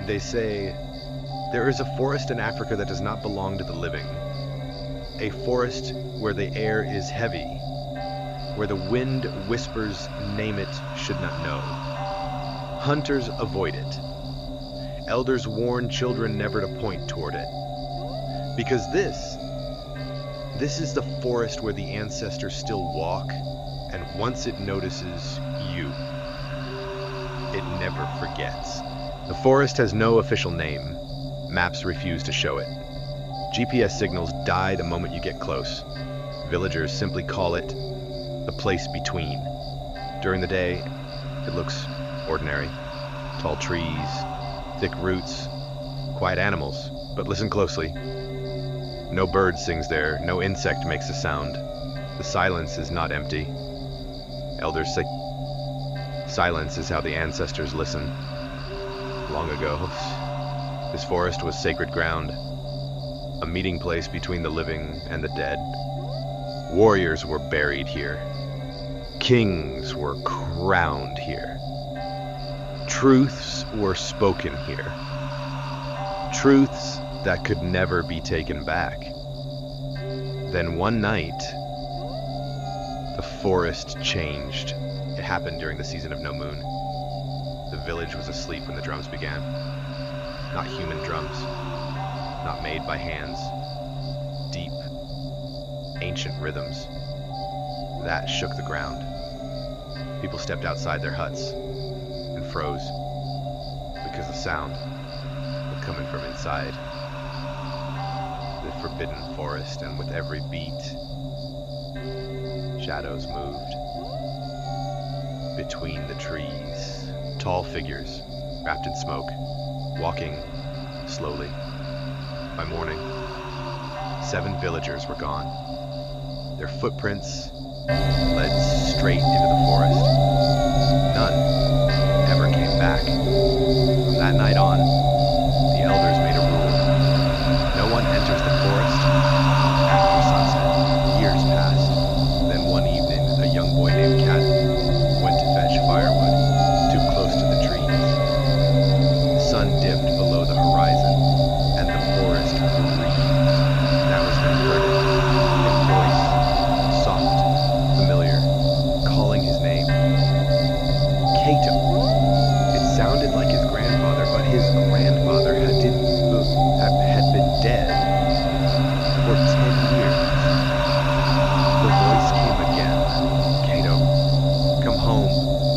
They say, there is a forest in Africa that does not belong to the living. A forest where the air is heavy, where the wind whispers, name it, should not know. Hunters avoid it. Elders warn children never to point toward it. Because this is the forest where the ancestors still walk, and once it notices you, it never forgets. The forest has no official name. Maps refuse to show it. GPS signals die the moment you get close. Villagers simply call it the place between. During the day, it looks ordinary. Tall trees, thick roots, quiet animals. But listen closely. No bird sings there, no insect makes a sound. The silence is not empty. Elders say silence is how the ancestors listen. Long ago, this forest was sacred ground, a meeting place between the living and the dead. Warriors were buried here. Kings were crowned here. Truths were spoken here. Truths that could never be taken back. Then one night, the forest changed. It happened during the season of no moon. The village was asleep when the drums began. Not human drums, not made by hands. Deep, ancient rhythms. That shook the ground. People stepped outside their huts and froze because the sound was coming from inside the forbidden forest, and with every beat, shadows moved between the trees. Tall figures, wrapped in smoke, walking slowly. By morning, 7 villagers were gone. Their footprints led straight into the forest. None ever came back. From that night on, the elders made a rule. No one enters the forest after sunset. Years passed. Then one evening, a young boy named Cat went to fetch firewood, too close to the trees. The sun dipped below the horizon, and the forest breathed. That was when he heard it. A voice, soft, familiar, calling his name. Cato. It sounded like his grandfather, but his grandfather had been dead for 10 years. The voice came again. Cato, come home.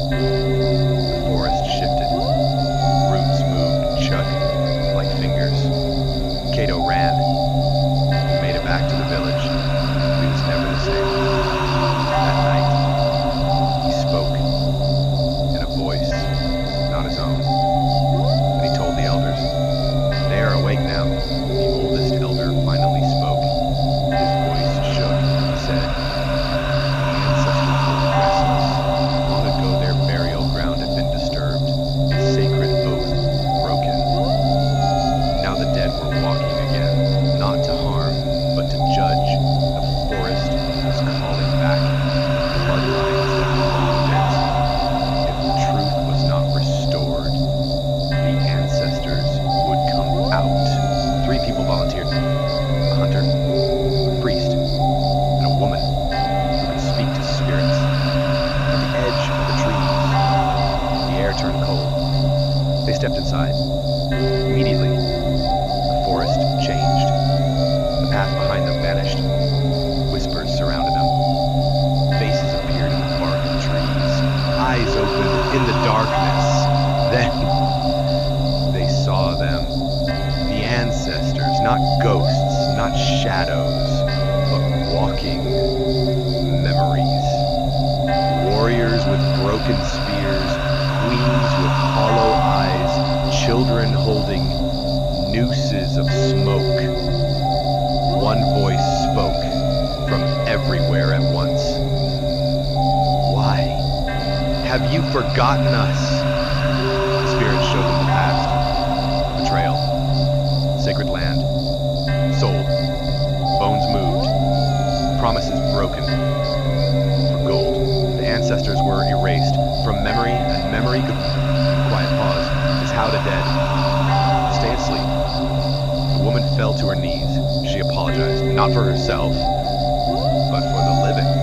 The forest shifted. Roots moved, chug, like fingers. Cato ran. He made it back to the village. He was never the same. That night, he spoke in a voice not his own. And he told the elders, they are awake now. The oldest elder finally spoke. His voice shook. He said, the ancestors were restless. Long ago their burial ground had been disturbed, a sacred oath broken. Now the dead were walking again, not to harm, but to judge. The forest was calling back bloodlines that belonged it. If the truth was not restored, the ancestors would come out. 3 people volunteered. A hunter, a priest, and a woman who could speak to spirits. At the edge of the trees, the air turned cold. They stepped inside. Immediately, the forest changed. The path behind them vanished. Whispers surrounded them. Faces appeared in the bark of the trees. Eyes opened in the darkness. Then they saw them. The ancestors, not ghosts, not shadows, but walking memories. Warriors with broken spears, queens with hollow eyes, children holding nooses of smoke. One voice spoke from everywhere at once. Why? Have you forgotten us? The spirits showed them the past. Betrayal. Sacred land. Sold. Bones moved. Promises broken. For gold. The ancestors were erased from memory, and memory, quiet pause, is how the dead. fell to her knees. She apologized, not for herself, but for the living.